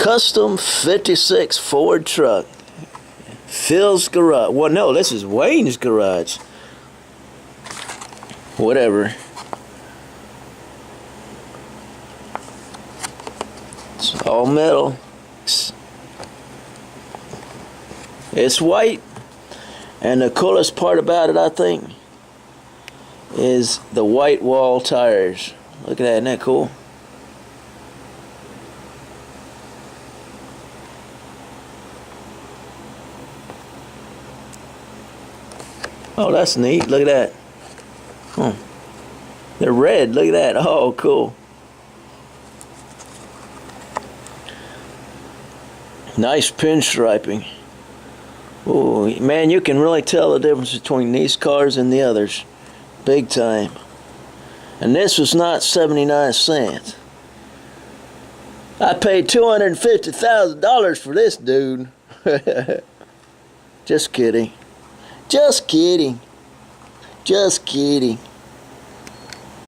Custom 56 Ford truck. Phil's garage. Well, no, this is Wayne's garage. Whatever. It's all metal. It's white. And the coolest part about it, I think, is the white wall tires. Look at that, isn't that cool? Oh, that's neat. Look at that. They're red. Look at that. Oh, cool. Nice pinstriping. Oh, man, you can really tell the difference between these cars and the others. Big time. And this was not 79 cents. I paid $250,000 for this dude. Just kidding. Just kidding. Just kidding.